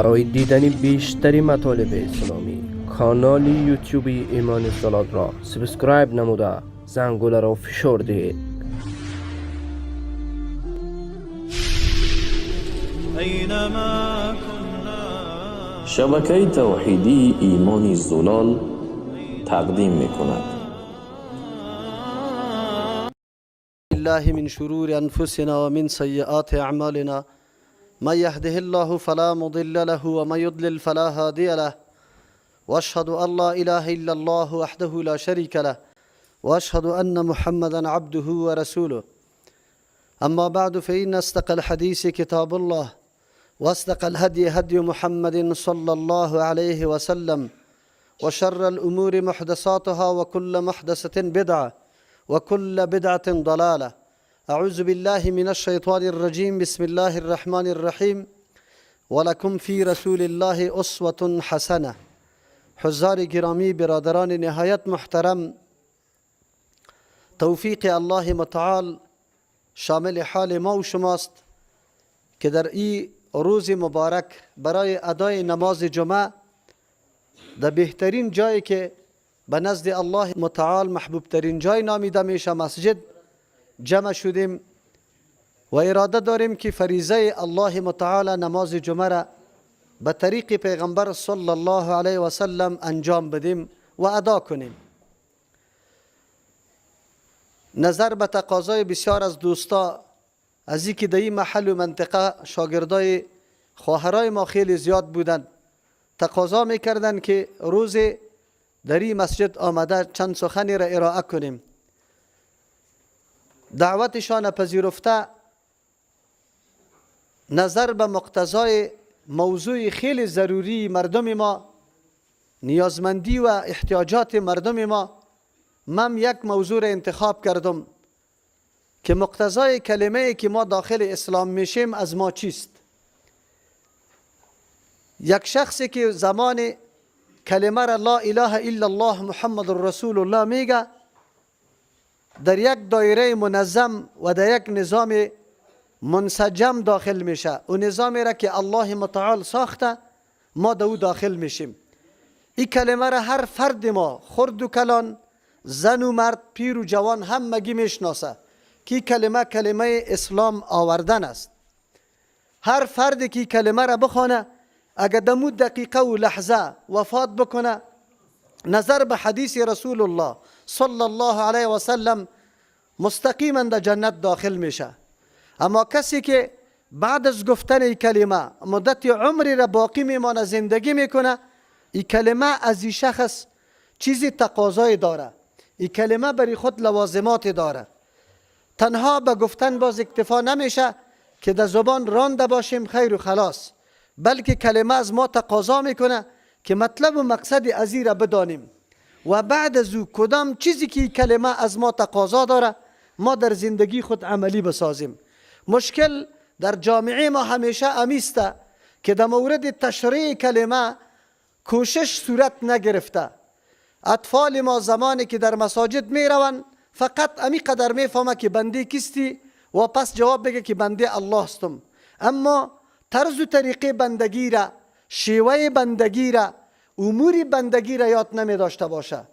برای دیدن بیشتری مطالب اسلامی کانال یوتیوبی ایمان صلات را سابسکرایب نموده زنگوله را فشار دهید. شبکه توحیدی ایمان زلال تقدیم می‌کند. الله من شرور انفسنا و من سیئات اعمالنا من يهده الله فلا مضل له ومن يضلل فلا هادي له واشهد ان لا اله الا الله وحده لا شريك له واشهد ان محمدا عبده ورسوله اما بعد فان استقى الحديث كتاب الله واستقى الهدي هدي محمد صلى الله عليه وسلم وشر الامور محدثاتها وكل محدثة بدعة وكل بدعة ضلالة. أعوذ بالله من الشيطان الرجيم. بسم الله الرحمن الرحيم. ولكم في رسول الله أسوة حسنة. حضار گرامی، برادران نهایت محترم، توفیق الله متعال شامل حال ما و شماست که در این روز مبارک برای ادای نماز جمعه در بهترین جایی که به نزد الله متعال محبوب ترین جای نامیده میشه مسجد جمع شدیم و اراده داریم که فریضه الله متعال نماز جمعه را به طریق پیغمبر صلی الله علیه و سلم انجام بدیم و ادا کنیم. نظر به تقاضای بسیار از دوستا از اینکه در این محل و منطقه شاگردای خواهرای ما خیلی زیاد بودند، تقاضا میکردند که روز در این مسجد آمده چند سخنی را ارائه کنیم. دعوتشان پذیرفته نظر به مقتضای موضوع خیلی ضروری مردم ما، نیازمندی و احتیاجات مردم ما، من یک موضوع را انتخاب کردم که مقتضای کلمه که ما داخل اسلام میشیم از ما چیست. یک شخصی که زمان کلمه را لا اله الا الله محمد رسول الله میگه، در یک دایره منظم و در یک نظام منسجم داخل میشه. و نظامی را که الله متعال ساخته ما در او داخل میشیم. این کلمه را هر فرد ما، خرد و کلان، زن و مرد، پیر و جوان، همگی میشناسه که کلمه کلمه اسلام آوردن است. هر فردی که کلمه را بخونه اگر دمو دقیقه و لحظه وفات بکنه نظر به حدیث رسول الله صلی الله علیه و سلم مستقیما در جنت داخل میشه. اما کسی که بعد از گفتن کلمه مدت عمری را باقی میمانه، زندگی میکنه، این کلمه از این شخص چیزی تقاضای داره، این کلمه برای خود لوازمات داره. تنها به گفتن باز اکتفا نمیشه که در زبان رانده باشیم خیر و خلاص، بلکه کلمه از ما تقاضا میکنه که مطلب و مقصد از این را بدانیم و بعد از او کدام چیزی که کلمه از ما تقاضا داره ما در زندگی خود عملی بسازیم. مشکل در جامعه ما همیشه امیسته که در مورد تشریع کلمه کوشش صورت نگرفته. اطفال ما زمانی که در مساجد می روند فقط امی قدر می فهمه که بنده کیستی و پس جواب بگه که بنده الله هستم، اما طرز و طریقه بندگی را، شیوه بندگی را، امور بندگی را یاد نمی داشته باشه.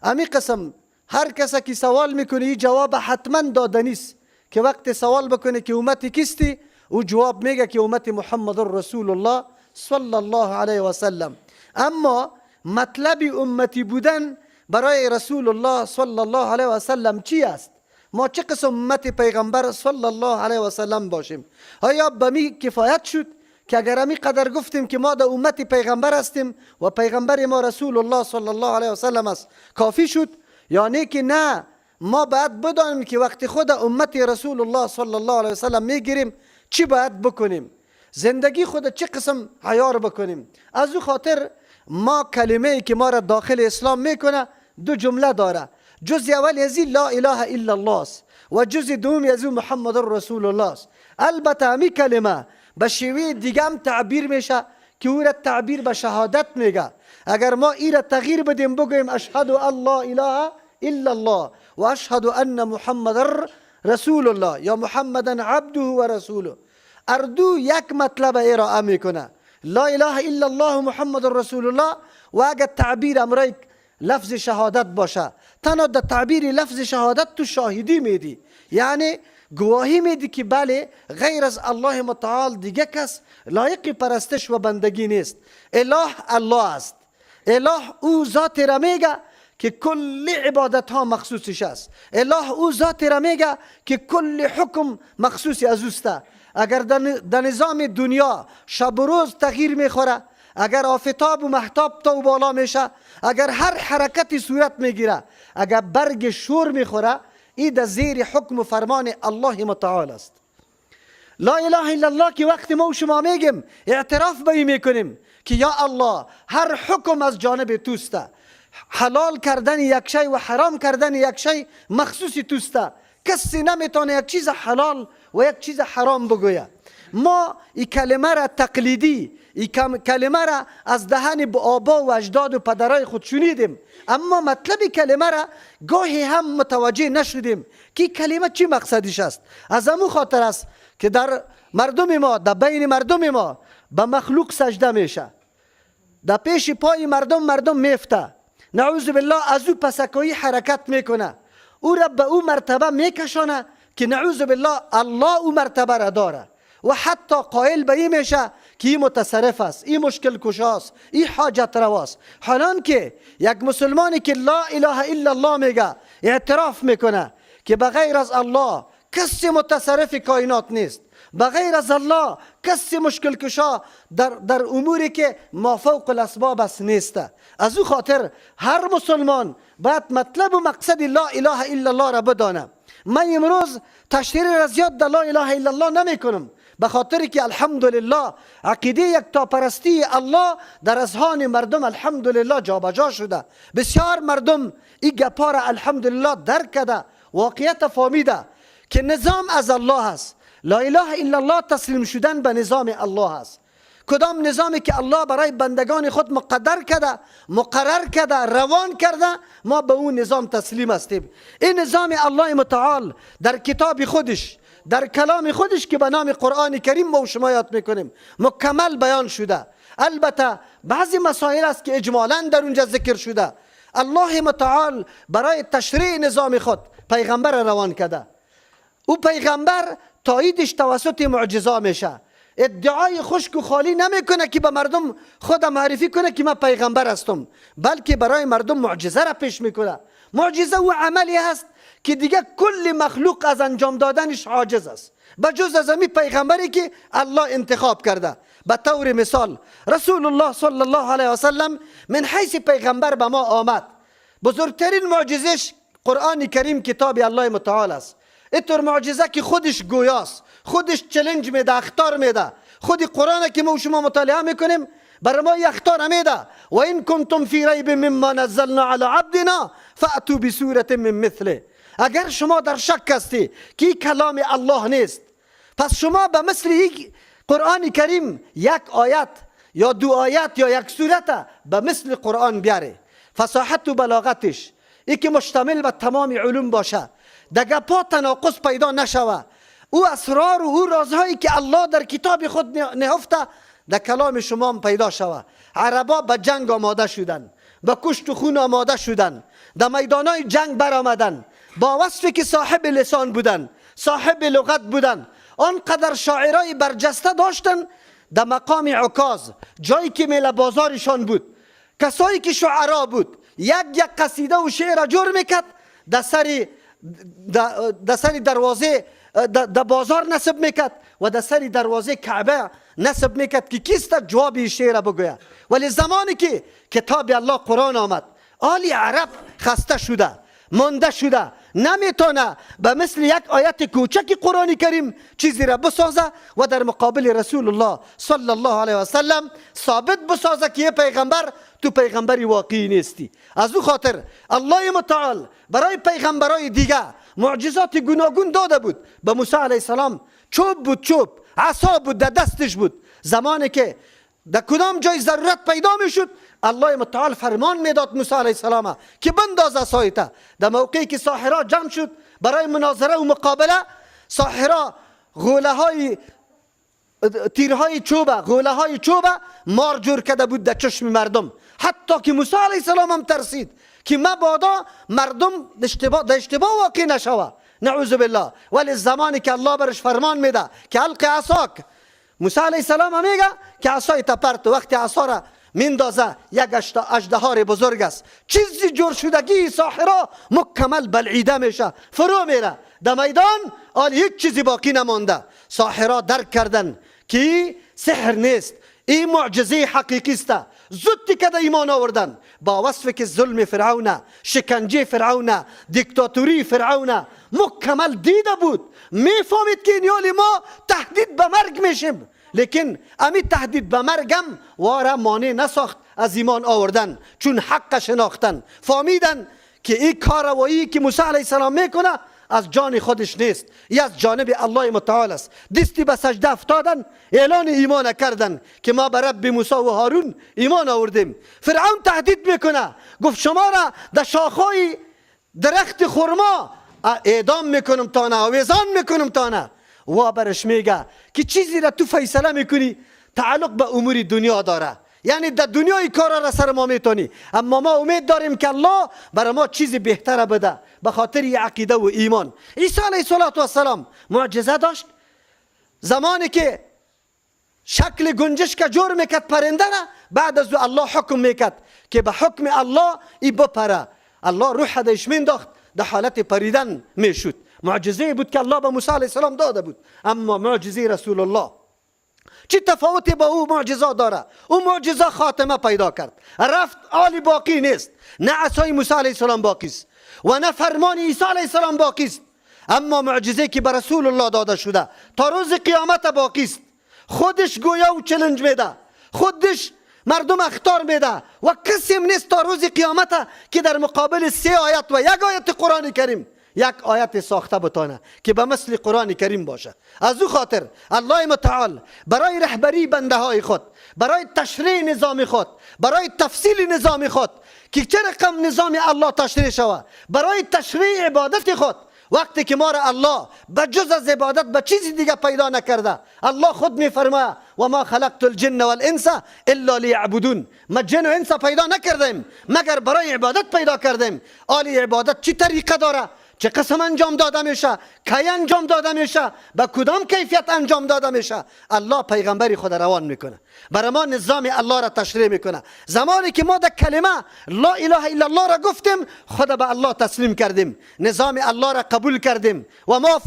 امی قسم هر کسی که سوال میکنه این جواب حتما دادنی است که وقت سوال بکنه که امتی کیستی او جواب میگه که امت محمد رسول الله صلی الله علیه و سلم. اما مطلب امتی بودن برای رسول الله صلی الله علیه و سلم چی است؟ ما چه قسم امت پیغمبر صلی الله علیه و سلم باشیم؟ آیا به می کفایت شد که اگر همی قدر گفتیم که ما در امت پیغمبر هستیم و پیغمبر ما رسول الله صلی الله علیه و سلم است کافی شد؟ یعنی که نه، ما باید بدانیم که وقتی خود امت رسول الله صلی الله علیه و سلم میگیریم چی باید بکنیم، زندگی خود چه قسم عیار بکنیم. از او خاطر ما کلمه که ما را داخل اسلام میکنه دو جمله داره. جز اول از لا اله الا الله است و جز دوم از محمد رسول الله است. البته همی کلمه به شیوه دیگه هم تعبیر میشه که او را تعبیر به شهادت میگه. اگر ما این را تغییر بدیم بگویم اشهد ان لا اله الا الله و اشهد ان محمد رسول الله یا محمدا عبده و رسوله، اردو یک مطلب ارائه میکنه. لا اله الا الله محمد رسول الله و اگر تعبیر امریک لفظ شهادت باشه، تنها در تعبیر لفظ شهادت تو شاهدی میدی، یعنی گواهی میدی که بله غیر از الله متعال دیگه کس لایق پرستش و بندگی نیست. اله الله است. اله او ذات را میگه که کل عبادت ها مخصوصش است. اله او ذات را میگه که کل حکم مخصوصی از اوست. اگر در نظام دنیا شب و روز تغییر میخوره، اگر آفتاب و محتاب تا و بالا میشه، اگر هر حرکتی صورت میگیره، اگر برگ شور میخوره، این در زیر حکم و فرمان الله متعال است. لا اله الا الله که وقتی ما و شما میگیم اعتراف به این میکنیم که یا الله هر حکم از جانب توست، حلال کردن یک شی و حرام کردن یک شی مخصوص توست، کسی نمیتونه یک چیز حلال و یک چیز حرام بگوید. ما این کلمه را تقلیدی، این کلمه را از دهن آبا و اجداد و پدرای خود شنیدیم، اما مطلب کلمه را گاهی هم متوجه نشدیم که کلمه چی مقصدش است. از همون خاطر است که در مردم ما، در بین مردم ما به مخلوق سجده میشه، در پیش پای مردم میفته، نعوذ بالله از او پسکایی حرکت میکنه، او را به او مرتبه میکشانه که نعوذ بالله الله او مرتبه را داره و حتی قائل به این میشه که این متصرف است، این مشکل کشاست، این حاجت رواست. حالان که یک مسلمانی که لا اله الا الله میگه اعتراف میکنه که بغیر از الله کسی متصرف کائنات نیست، بغیر از الله کسی مشکل کشا در اموری که ما فوق الاسباب است نیست. از او خاطر هر مسلمان باید مطلب و مقصد لا اله الا الله را بدانه. من امروز تشریح را زیاد در لا اله الا الله نمی کنم، به خاطر که الحمدلله عقیده یکتاپرستی الله در اذهان مردم الحمدلله جابجا شده. بسیار مردم این گپا را الحمدلله درک کرده، واقعیت فهمیده که نظام از الله است. لا اله الا الله تسلیم شدن به نظام الله است. کدام نظامی که الله برای بندگان خود مقدر کرده، مقرر کرده، روان کرده، ما به اون نظام تسلیم هستیم. این نظام الله متعال در کتاب خودش، در کلام خودش که به نام قرآن کریم ما و شما یاد میکنیم مکمل بیان شده. البته بعضی مسائل است که اجمالا در اونجا ذکر شده. الله متعال برای تشریع نظام خود پیغمبر روان کرده. او پیغمبر تاییدش توسط معجزه میشه. ادعای خشک و خالی نمیکنه که به مردم خود معرفی کنه که من پیغمبر هستم، بلکه برای مردم معجزه را پیش میکنه. معجزه و عملی هست که دیگه کل مخلوق از انجام دادنش عاجز است، بجز از همین پیغمبری که الله انتخاب کرده. به طور مثال رسول الله صلی الله علیه و سلم من حیث پیغمبر به ما آمد، بزرگترین معجزش قرآن کریم کتاب الله متعال است. اینطور معجزه که خودش گویاست، خودش چلنج میده، اخطار میده. خودی قرآن که ما و شما مطالعه میکنیم برای ما اخطار میده. و این کنتم فی ریب مما نزلنا علی عبدنا فأتوا بسورة من مثله. اگر شما در شک هستی که کلام الله نیست، پس شما به مثل یک قرآن کریم یک آیت یا دو آیت یا یک سورت به مثل قرآن بیاره. فصاحت و بلاغتش ای که مشتمل به تمام علوم باشه، دیگه پا تناقض پیدا نشوه. او اسرار و او رازهایی که الله در کتاب خود نهفته در کلام شما پیدا شوه. عربا به جنگ آماده شدن، به کشت و خون آماده شدن، در میدانای جنگ برآمدن، با وصفی که صاحب لسان بودن، صاحب لغت بودن، آنقدر شاعرای برجسته داشتن. در مقام عکاظ جایی که میل بازارشان بود، کسایی که شعرا بود، یک قصیده و شعر جور میکرد، در سر دروازه در بازار نصب میکرد و در سر دروازه کعبه نصب میکرد که کیست جواب شعر بگوید. ولی زمانی که کتاب الله قرآن آمد، آلی عرب خسته شده، مانده شده، نمیتونه به مثل یک آیت کوچک قرآن کریم چیزی را بسازه و در مقابل رسول الله صلی الله علیه و سلم ثابت بسازه که یه پیغمبر تو پیغمبری واقعی نیستی. از او خاطر الله متعال برای پیغمبرای دیگه معجزات گوناگون داده بود. به موسی علیه السلام چوب بود، چوب، عصا بود در دستش بود. زمانی که در کدام جای ضرورت پیدا میشد، الله متعال فرمان میداد موسی علیه السلام که بنداز عصایت. در موقعی که ساحرا جمع شد برای مناظره و مقابله، ساحرا غوله های تیرهای چوبه، غوله های چوبه مار جور کرده بود در چشم مردم. حتی که موسی علیه السلام هم ترسید که مبادا مردم در اشتباه واقع نشوه، نعوذ بالله. ولی زمانی که الله برش فرمان میده که القی عصاک، موسی علیه السلام هم میگه که عصای تپرت، وقتی عصا را میندازه یک اژدها بزرگ است، چیزی جور شدگی ساحرا مکمل بلعیده میشه، فرو میره در میدان، هیچ چیزی باقی نمانده. ساحرا درک کردن که سحر نیست، این معجزه حقیقی است. زودی که ایمان آوردن با وصف که ظلم فرعون، شکنجه فرعون، دیکتاتوری فرعون مکمل دیده بود، میفهمید که این ما تهدید به مرگ میشیم، لیکن امی تهدید به مرگم واره مانع نساخت از ایمان آوردن، چون حق شناختن، فهمیدن که این کاروایی که موسی علیه السلام میکنه از جان خودش نیست، این از جانب الله متعال است. دستی به سجده افتادن، اعلان ایمان کردن که ما به رب موسی و هارون ایمان آوردیم. فرعون تهدید میکنه، گفت شما را در شاخهای درخت خرما اعدام میکنم تانه، آویزان میکنم تانه. و برش میگه که چیزی را تو فیصله میکنی تعلق به امور دنیا داره، یعنی در دنیای کارا را سر ما میتونی، اما ما امید داریم که الله برای ما چیزی بهتره بده به خاطر عقیده و ایمان. عیسی علیه السلام معجزه داشت. زمانی که شکل گنجش که جور میکرد پرنده را، بعد از الله حکم میکرد که به حکم الله ای بپره، الله روح دایش مینداخت، در حالت پریدن میشد. معجزه بود که الله به موسی علیه السلام داده بود. اما معجزه رسول الله چی تفاوتی با او معجزه داره؟ او معجزه خاتمه پیدا کرد، رفت آلی باقی نیست، نه عصای موسی علیه السلام باقی است و نه فرمان عیسی علیه السلام باقی است. اما معجزه که به رسول الله داده شده تا روز قیامت باقی است. خودش گویا و چلنج میده، خودش مردم اختار میده و کسی نیست تا روز قیامت که در مقابل 3 آیت و 1 آیت قرآن کریم یک آیت ساخته بتانه که به مثل قرآن کریم باشه. از او خاطر الله متعال برای رهبری بنده های خود، برای تشریع نظام خود، برای تفصیل نظام خود که چه رقم نظام الله تشریع شود، برای تشریع عبادت خود، وقتی که ما را الله به جز از عبادت به چیزی دیگه پیدا نکرده، الله خود میفرماید و ما خلقت الجن والانس الا لیعبدون، ما جن و انس پیدا نکردیم مگر برای عبادت پیدا کردیم. آلی عبادت چی طریقه داره، چه قسم انجام داده میشه، کی انجام داده میشه، به کدام کیفیت انجام داده میشه، الله پیغمبری خود روان میکنه، برای ما نظام الله را تشریع میکنه. زمانی که ما در کلمه لا اله الا الله را گفتیم، خود به الله تسلیم کردیم، نظام الله را قبول کردیم و ما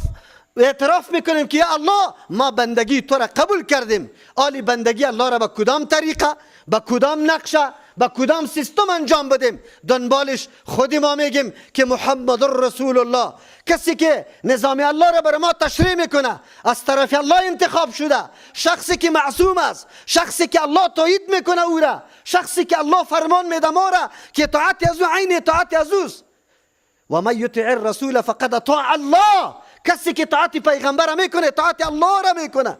اعتراف میکنیم که یا الله ما بندگی تو را قبول کردیم. آلی بندگی الله را به کدام طریقه، به کدام نقشه، با کدام سیستم انجام بدیم، دنبالش خودی ما میگیم که محمد رسول الله، کسی که نظام الله را بر ما تشریع میکنه، از طرف الله انتخاب شده، شخصی که معصوم است، شخصی که الله تایید میکنه او را، شخصی که الله فرمان میده ما را که اطاعت از او عین اطاعت از اوست. و من یطع الرسول فقد اطاع الله، کسی که اطاعت پیغمبر میکنه اطاعت الله را میکنه.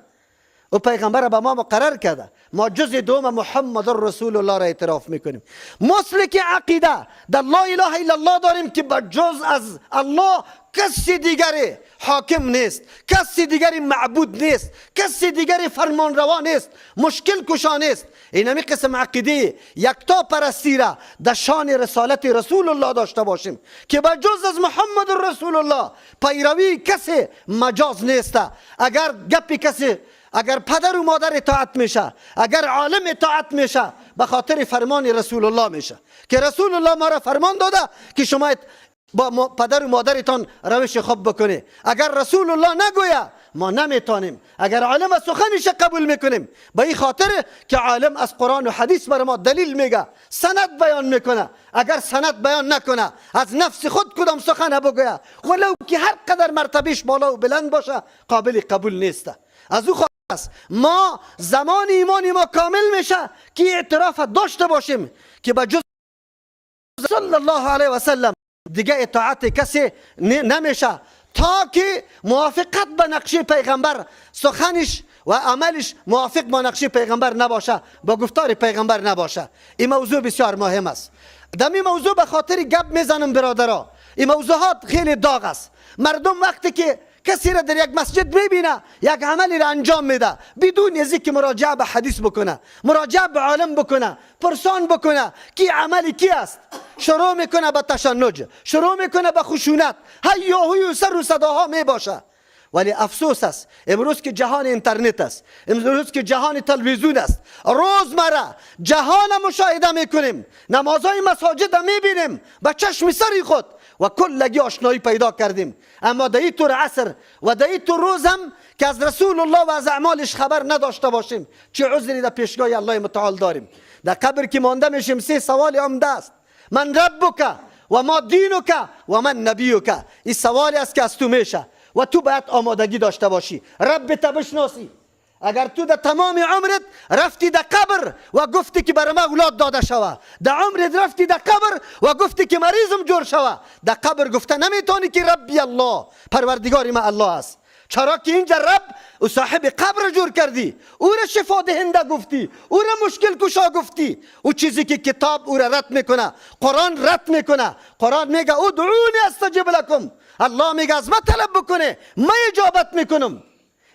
و پیغمبر به ما مقرر کرده، ما جز دوم محمد رسول الله را اعتراف میکنیم. مسلک عقیده در لا اله الا الله داریم که به جز از الله کسی دیگری حاکم نیست، کسی دیگری معبود نیست، کسی دیگری فرمان روا نیست، مشکل کشا نیست. اینمی قسم عقیده یکتا پرستی را در شان رسالت رسول الله داشته باشیم که به جز از محمد رسول الله پیروی کسی مجاز نیست. اگر گپی کسی، اگر پدر و مادر اطاعت میشه، اگر عالم اطاعت میشه، به خاطر فرمان رسول الله میشه که رسول الله ما را فرمان داده که شما با پدر و مادرتان روش خوب بکنه. اگر رسول الله نگویه ما نمیتونیم، اگر عالم سخنش قبول میکنیم، به این خاطر که عالم از قرآن و حدیث بر ما دلیل میگه، سند بیان میکنه. اگر سند بیان نکنه، از نفس خود کدام سخن بگویه، ولو که هر قدر مرتبهش بالا و بلند باشه، قابل قبول نیست. از او ما زمان ایمانی ما کامل میشه که اعتراف داشته باشیم که به جز صلی الله علیه و سلم دیگه اطاعت کسی نمیشه تا که موافقت به نقشه پیغمبر، سخنش و عملش موافق با نقشه پیغمبر نباشه، با گفتار پیغمبر نباشه. این موضوع بسیار مهم است. در این موضوع به خاطر گپ میزنم برادرها، این موضوعات خیلی داغ است. مردم وقتی که کسی را در یک مسجد میبینه یک عملی را انجام میده بدون از اینکه مراجعه به حدیث بکنه، مراجعه به عالم بکنه، پرسان بکنه کی عملی کی است، شروع میکنه به تشنج، شروع میکنه به خشونت، هیاهوی و سر و صداها میباشه. ولی افسوس است امروز که جهان اینترنت است، امروز که جهان تلویزیون است، روزمره جهان مشاهده میکنیم، نمازهای مساجد میبینیم به چشم سری خود و کلگی آشنایی پیدا کردیم. اما در این طور عصر و در این طور روز هم که از رسول الله و از اعمالش خبر نداشته باشیم چه عذری در پیشگاه الله متعال داریم؟ در قبر که مانده میشیم سه سوال عمده است: من ربک و ما دینک و من نبیک. این سوالی است که از تو میشه و تو باید آمادگی داشته باشی، ربت بشناسی. اگر تو در تمام عمرت رفتی در قبر و گفتی که برای من اولاد داده شوه، در عمرت رفتی در قبر و گفتی که مریضم جور شوه، در قبر گفته نمیتونی که ربی الله، پروردگاری من الله است. چرا که اینجا رب و صاحب قبر جور کردی، او را شفا دهنده گفتی، او را مشکل کشا گفتی. او چیزی که کتاب او را رد میکنه، قرآن رد میکنه. قرآن میگه ادعونی استجب لکم، الله میگه از من طلب بکنه من اجابت میکنم.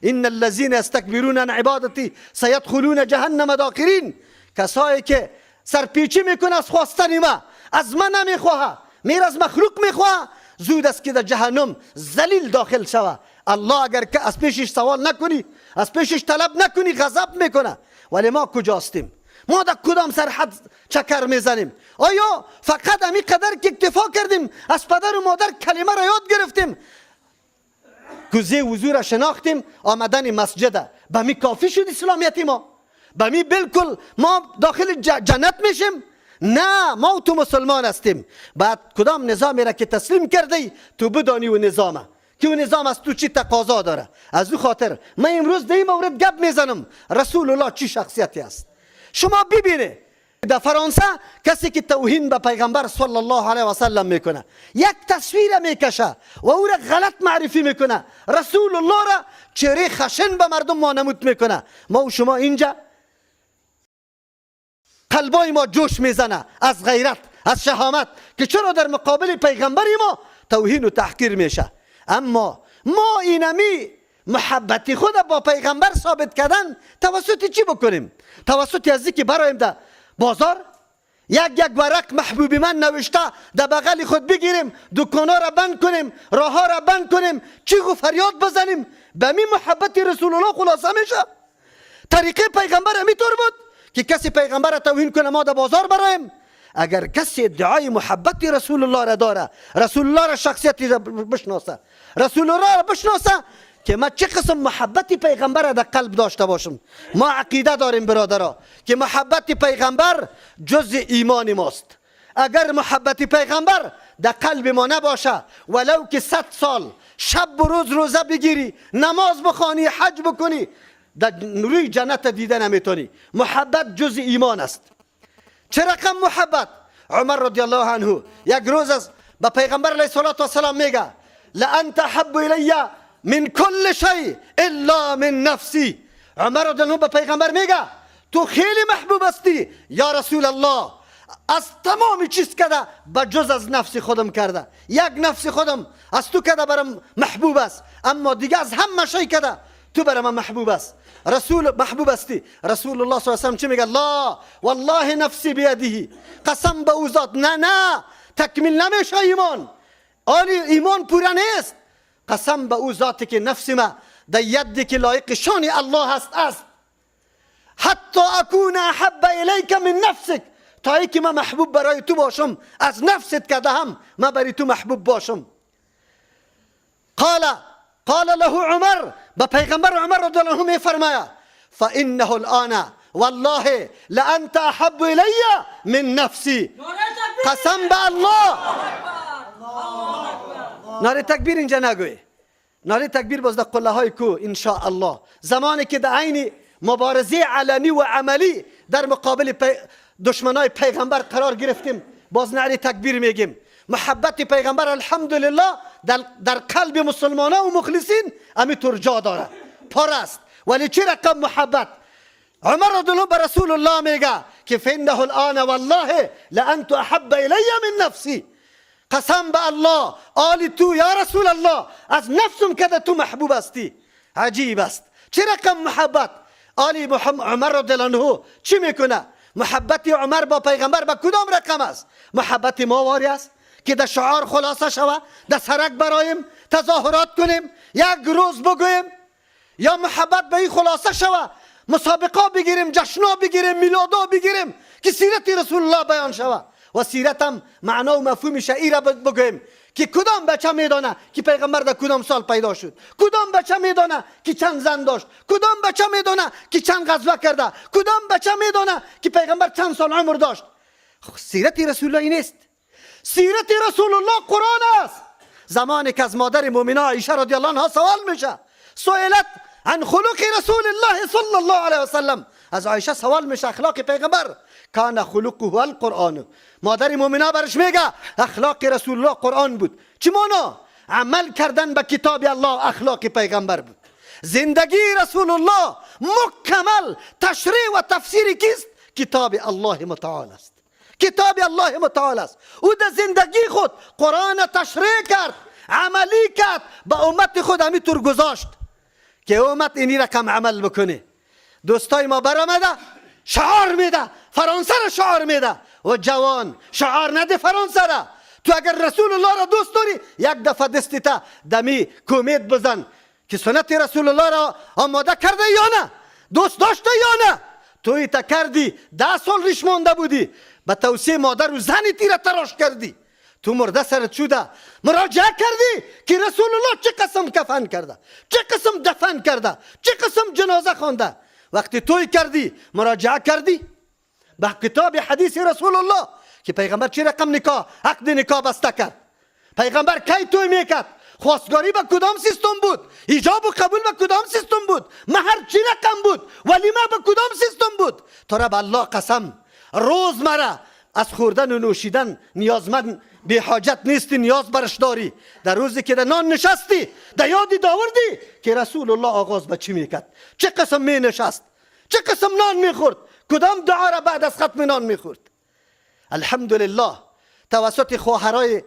ان الذين استكبرون عن عبادتي سيدخلون جهنم داخرين. کسایی که سرپیچی میکنه از خواستن ما، از من نمیخواه، میر از مخلوق میخواه، زود است که در جهنم ذلیل داخل شوه. الله اگر که از پیشش سوال نکنی، از پیشش طلب نکنی، غضب میکنه. ولی ما کجاستیم؟ ما در کدام سرحد چکر میزنیم؟ آیا فقط امی قدر که اکتفا کردیم از پدر و مادر کلمه را یاد گرفتیم، گزه وضو را شناختیم، آمدن مسجد به می کافی شد اسلامیتی ما؟ به می بالکل ما داخل جنت میشیم؟ نه، ما و تو مسلمان هستیم. بعد کدام نظامی را که تسلیم کردی تو بدانی و نظامه که اون نظام از تو چی تقاضا داره. از او خاطر من امروز در این مورد گپ میزنم رسول الله چی شخصیتی است. شما ببینه در فرانسه کسی که توهین به پیغمبر صلی الله علیه و سلم میکنه یک تصویر میکشه و او را غلط معرفی میکنه، رسول الله را چهره خشن به مردم وانمود میکنه. ما و شما اینجا قلبای ما جوش میزنه از غیرت، از شهامت که چرا در مقابل پیغمبری ما توهین و تحقیر میشه. اما ما اینمی محبتی خود با پیغمبر ثابت کردن توسط چی بکنیم؟ توسط از اینکه برایم در بازار یک ورق محبوب من نوشته در بغل خود بگیریم، دکانا را بند کنیم، راه ها را بند کنیم، چیخ و فریاد بزنیم؟ به می محبت رسول الله خلاصه میشه؟ طریقه پیغمبر همینطور بود که کسی پیغمبر را توهین کنه ما در بازار برایم؟ اگر کسی ادعای محبت رسول الله را داره، رسول الله را شخصیتی را بشناسه، رسول الله را بشناسه که ما چه قسم محبت پیغمبر را در قلب داشته باشم. ما عقیده داریم برادرها که محبت پیغمبر جز ایمان ماست. اگر محبت پیغمبر در قلب ما نباشه، ولو که 100 سال شب و روز روزه بگیری، نماز بخوانی، حج بکنی، در روی جنت دیده نمیتونی. محبت جز ایمان است. چه رقم محبت؟ عمر رضی الله عنه یک روز از به پیغمبر علیه السلام میگه لانت احب الی من کل شیء الا من نفسی. عمر رضی الله عنه به پیغمبر میگه تو خیلی محبوب هستی یا رسول الله، از تمام چیز کده به جز از نفس خودم کرده. یک نفس خودم از تو کده برام محبوب است، اما دیگه از همه شی کده تو برای من محبوب است. رسول محبوب استی. رسول الله صلی الله علیه و سلم چی میگه؟ لا والله نفسی بیده، قسم به او ذات. نه تکمیل نمیشه ایمان، ایمان پورا نیست. قسم به او ذاتی که نفس ما در یدی که لایق شان الله است حتی اکون احب الیک من نفسک، تا ای که من محبوب برای تو باشم از نفست کده هم من برای تو محبوب باشم. قال له عمر، به پیغمبر عمر رضی الله عنه می فرماید فانه الان والله لانت احب الی من نفسی. قسم به الله. ناره تکبیر اینجا نگوی، ناره تکبیر باز در قله های کو ان شاء الله. زمانی که در عین مبارزه علنی و عملی در مقابل دشمنای پیغمبر قرار گرفتیم باز ناره تکبیر میگیم. محبت پیغمبر الحمدلله در قلب مسلمان ها و مخلصین همینطور جا داره، پر است. ولی چه رقم محبت؟ عمر رضی الله به رسول الله میگه که فانه الان والله لانت احب الی من نفسی. قسم به الله آل تو یا رسول الله از نفسم کده تو محبوب هستی. عجیب است چه رقم محبت. آل محمد عمر رضی الله عنه چی میکنه؟ محبت عمر با پیغمبر به کدام رقم است؟ محبت ما واری است که در شعار خلاصه شوه، در سرک برایم تظاهرات کنیم، یک روز بگویم، یا محبت به این خلاصه شوه مسابقه بگیریم، جشنا بگیریم، میلادا بگیریم که سیرت رسول الله بیان شوه و سیرت هم معنا و مفهومش ای را بگویم که کدام بچه میدانه که پیغمبر در کدام سال پیدا شد، کدام بچه میدانه که چند زن داشت، کدام بچه میدانه که چند غزوه کرده، کدام بچه میدانه که پیغمبر چند سال عمر داشت. سیرت رسول الله این است. سیرت رسول الله قرآن است. زمانی که از مادر مؤمنه عایشه رضی الله عنها سوال میشه، سئلت عن خلق رسول الله صلی الله علیه وسلم، از عایشه سوال میشه اخلاق پیغمبر، کان خلقه القرآن. مادر مؤمنه برش میگه اخلاق رسول الله قرآن بود. چی معنا؟ عمل کردن به کتاب الله اخلاق پیغمبر بود. زندگی رسول الله مکمل تشریح و تفسیر کیست؟ کتاب الله متعال است. کتاب الله متعال است. او در زندگی خود قرآن تشریح کرد، عملی کرد، به امت خود همینطور گذاشت که امت اینی رقم عمل بکنه. دوستای ما برآمده شعار میده، فرانسه را شعار میده و جوان شعار نده فرانسه را. تو اگر رسول الله را دوست داری یک دفعه دستیتا دمی کومید بزن که سنت رسول الله را آماده کرده یا نه، دوست داشته یا نه. تو ایتا کردی 10 سال ریش مانده بودی، به توصیه مادر و زنی تیره تراش کردی، تو مرده سرت شده، مراجعه کردی که رسول الله چه قسم کفن کرده، چه قسم دفن کرده، چه قسم جنازه خوانده. وقتی توی کردی مراجعه کردی به کتاب حدیث رسول الله که پیغمبر چه رقم نکاح عقد نکاح بسته کرد، پیغمبر کی توی میکرد، خواستگاری به کدام سیستم بود، ایجاب و قبول به کدام سیستم بود، مهر چه رقم بود، ولیمه به کدام سیستم بود. تو را به الله قسم روزمره از خوردن و نوشیدن نیازمند به حاجت نیستی، نیاز برش داری. در روزی که در نان نشستی در یادی داوردی که رسول الله آغاز به چی میکرد، چه قسم می نشست، چه قسم نان میخورد، کدام دعا را بعد از ختم نان میخورد. الحمدلله توسط خواهرای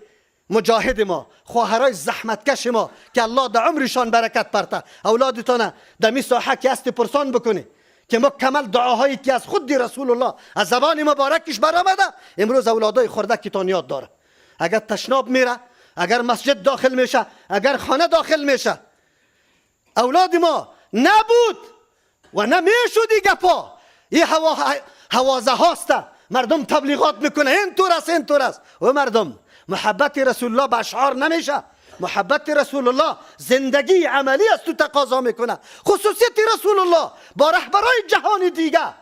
مجاهد ما، خواهرای زحمتکش ما که الله در عمرشان برکت پرته، اولادتان در می ساحه که است پرسان بکنی که مکمل دعاهایی که از خود رسول الله از زبان مبارکش برآمده امروز اولادای خردکی تان یاد داره. اگر تشناب میره، اگر مسجد داخل میشه، اگر خانه داخل میشه، اولاد ما نبود و نمیشودی گپا این حوازه هاسته مردم تبلیغات میکنه این طور است این طور است. و مردم محبت رسول الله به اشعار نمیشه، محبت رسول الله زندگی عملی است تو تقاضا میکنه. خصوصیت رسول الله با رهبرای جهان دیگه،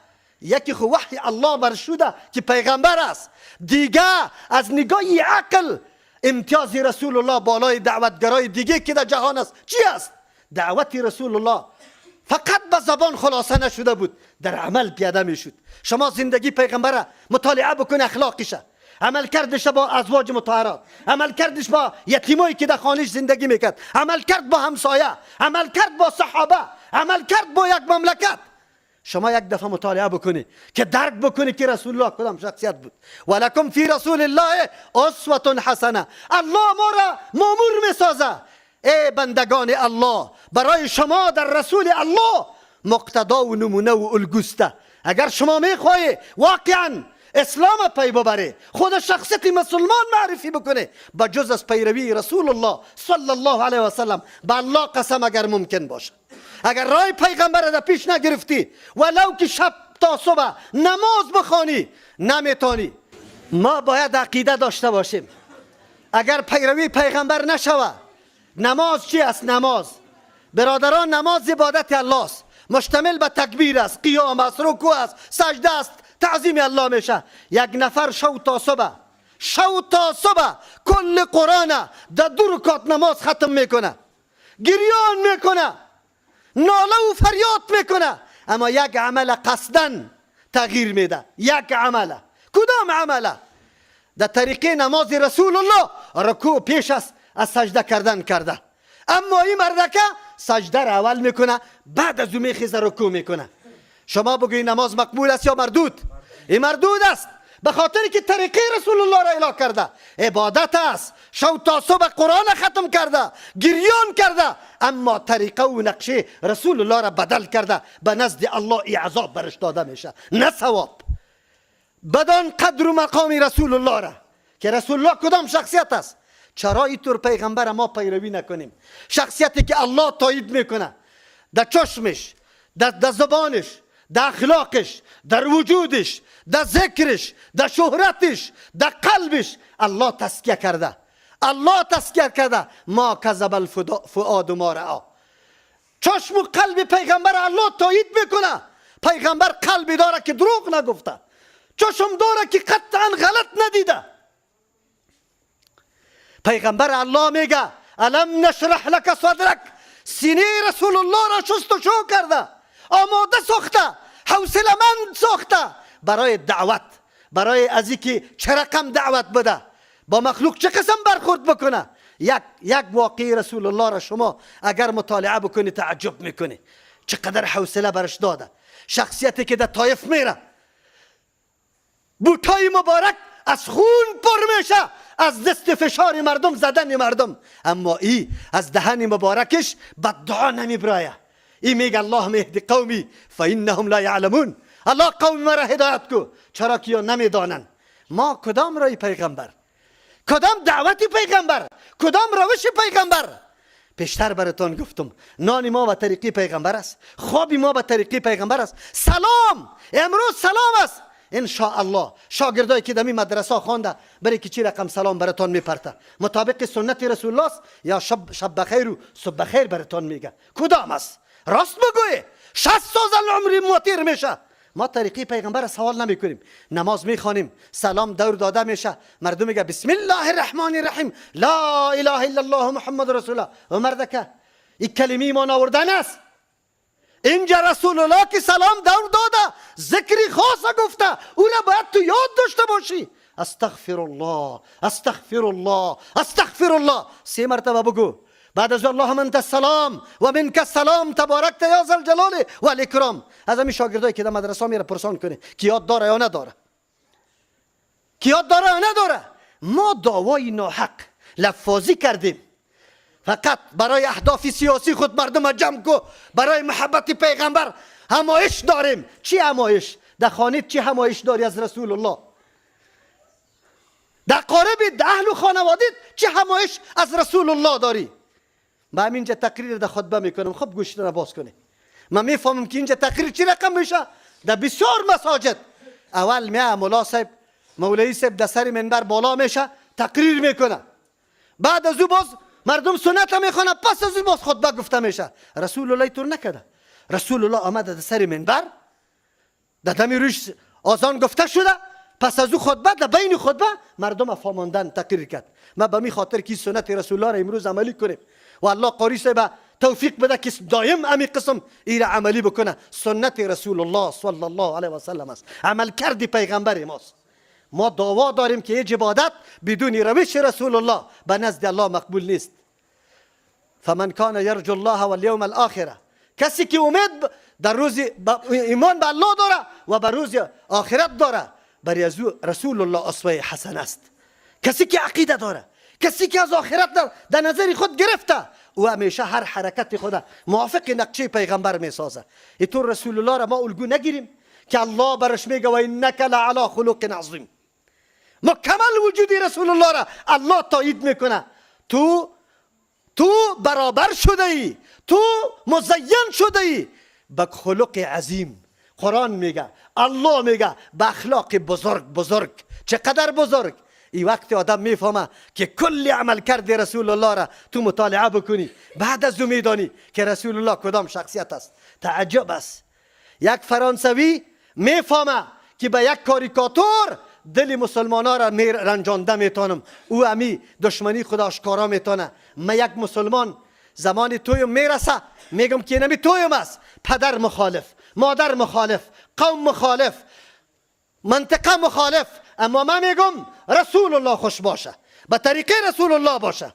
یکی خو وحی الله برشوده که پیغمبر است، دیگه از نگاه عقل امتیاز رسول الله بالای دعوتگرای دیگه که در جهان است. چی است؟ دعوت رسول الله فقط به زبان خلاصه نشده بود، در عمل پیاده میشد. شما زندگی پیغمبر مطالعه بکن، اخلاقشه، عمل کردش با ازواج مطهرات، عمل کردش با یتیمایی که در خانهش زندگی میکرد، عمل کرد با همسایه، عمل کرد با صحابه، عمل کرد با یک مملکت. شما یک دفعه مطالعه بکنی که درک بکنی که رسول الله کدام شخصیت بود. ولکم فی رسول الله اسوه حسنه. الله ما را مامور میسازه. ای بندگان الله، برای شما در رسول الله مقتدا و نمونه و الگوسته. اگر شما میخواهی واقعا اسلام پی ببره، خود شخصیت مسلمان معرفی بکنه با جز از پیروی رسول الله صلی الله علیه و سلم، به الله قسم اگر ممکن باشه، اگر راه پیغمبر را پیش نگرفتی ولو که شب تا صبح نماز بخوانی نمیتونی. ما باید عقیده داشته باشیم. اگر پیروی پیغمبر نشوه، نماز چی است؟ نماز برادران، نماز عبادت الله است، مشتمل به تکبیر است، قیام است، رکوع است، سجده است، تعظیم الله میشه. یک نفر شو تا صبح کل قرآن در 2 رکعت نماز ختم میکنه، گریان میکنه، ناله و فریاد میکنه، اما یک عمل قصدن تغییر میده. یک عمل، کدام عمله؟ در طریقه نماز رسول الله رکوع پیش است از سجده کردن کرده، اما این مردکه سجده را اول میکنه بعد از اون میخیزه رکوع میکنه. شما بگوی نماز مقبول است یا مردود؟ این مردود است. به خاطر که طریقه رسول الله را اله کرده، عبادت است، شو تا صبح قرآن ختم کرده، گریان کرده، اما طریقه و نقشه رسول الله را بدل کرده، به نزد الله ای عذاب برش داده میشه، نه ثواب. بدان قدر و مقام رسول الله را که رسول الله کدام شخصیت است، چرا اینطور پیغمبر ما پیروی نکنیم؟ شخصیتی که الله تایید میکنه در چشمش، در زبانش، در اخلاقش، در وجودش، در ذکرش، در شهرتش، در قلبش الله تزکیه کرده. الله تزکیه کرده. ما کذب الفؤاد ما رأى. چشم و قلب پیغمبر الله تایید میکنه. پیغمبر قلبی داره که دروغ نگفته، چشم داره که قطعا غلط ندیده. پیغمبر الله میگه الم نشرح لك صدرک، سینه رسول الله را شستشو کرده، آماده ساخته، حوصله‌مند ساخته برای دعوت، برای از اینکه چه رقم دعوت بده، با مخلوق چه قسم برخورد بکنه. یک واقعی رسول الله را شما اگر مطالعه بکنی تعجب میکنی چقدر حوصله برش داده. شخصیتی که در طایف میره، بوتای مبارک از خون پر میشه، از دست فشار مردم، زدن مردم، اما ای از دهن مبارکش بددعا نمیبرایه. ای میگه اللهم اهد قومی فانهم لا یعلمون. الله قوم مرا هدایت کو، چرا که نمیدانن. ما کدام رای پیغمبر، کدام دعوتی پیغمبر، کدام روش پیغمبر؟ پیشتر براتون گفتم نان ما به طریقی پیغمبر است، خواب ما به طریقی پیغمبر است. سلام امروز سلام است. ان شاء الله شاگردایی که دمی مدرسه خوانده برای که چی رقم سلام براتون میپرته، مطابق سنت رسول الله است یا شب بخیر و صبح بخیر براتون میگه؟ کدام است؟ راست بگوی 60 سال عمری موتیر میشه. ما طریقی پیغمبر سوال نمی کنیم. نماز میخوانیم سلام دور داده میشه، مردم میگه بسم الله الرحمن الرحیم لا اله الا الله محمد رسول الله. و مردکه این کلمه ایمان آوردن است. اینجا رسول الله که سلام دور داده، ذکری خاص گفته، اون باید تو یاد داشته باشی. استغفر الله استغفر الله استغفر الله 3 مرتبه بگو. بعد از اللهم انت السلام و منک السلام تبارکت یا ذا الجلال و الاکرام. از همین شاگردایی که در مدرسه میره پرسان کنه که یاد داره یا نداره، که یاد داره یا نداره. ما دعوای ناحق لفاظی کردیم فقط برای اهداف سیاسی خود مردم جمع کو، برای محبت پیغمبر همایش داریم. چی همایش؟ در خانه چی همایش داری از رسول الله؟ در قارب در اهل و خانوادت چی همایش از رسول الله داری؟ من همینجا تقریر در خطبه میکنم، خب گوشت را باز کنی. من میفهمم که اینجا تقریر چی رقم میشه. در بسیار مساجد اول میه مولا صاحب، مولوی صاحب در سر منبر بالا میشه تقریر میکنه، بعد از او باز مردم سنت میخوانه، پس از او باز خطبه گفته میشه. رسول الله طور نکرده. رسول الله آمده در سر منبر، در دمی روش آذان گفته شده، پس از او خطبه در بین خطبه مردم افهماندن تقریر کرد. ما به می خاطر که سنت رسول الله را امروز عملی کنیم و الله قاری صاحب توفیق بده که دایم امی قسم ایره عملی بکنه. سنت رسول الله صلی الله علیه و سلم است، عمل کردی پیغمبر ماست. ما دعوا داریم که هیچ عبادت بدون روش رسول الله به نزد الله مقبول نیست. فمن کان یرجو الله والیوم الاخره، کسی که امید در روز ایمان به الله داره و به روز آخرت داره، برای از رسول الله اسوه حسن است. کسی که عقیده داره، کسی که از آخرت در نظر خود گرفته، او همیشه هر حرکت خود موافق نقشه پیغمبر میسازه. اینطور رسول الله را ما الگو نگیریم که الله برش میگه و انک لعلی خلق عظیم. مکمل وجودی رسول الله را الله تایید میکنه. تو برابر شده ای، تو مزین شده ای به خلق عظیم. قرآن میگه، الله میگه به اخلاق بزرگ. چقدر بزرگ؟ این وقت آدم میفهمه که کل عمل کرد رسول الله را تو مطالعه بکنی، بعد از او میدانی که رسول الله کدام شخصیت است. تعجب است. یک فرانسوی میفهمه که به یک کاریکاتور دل مسلمانا را رنجانده میتونم، او امی دشمنی خدا آشکارا میتونه. من یک مسلمان زمان تویم میرسه میگم که نمی تویم است، پدر مخالف، مادر مخالف، قوم مخالف، منطقه مخالف، اما من میگم رسول الله خوش باشه، به طریقه رسول الله باشه.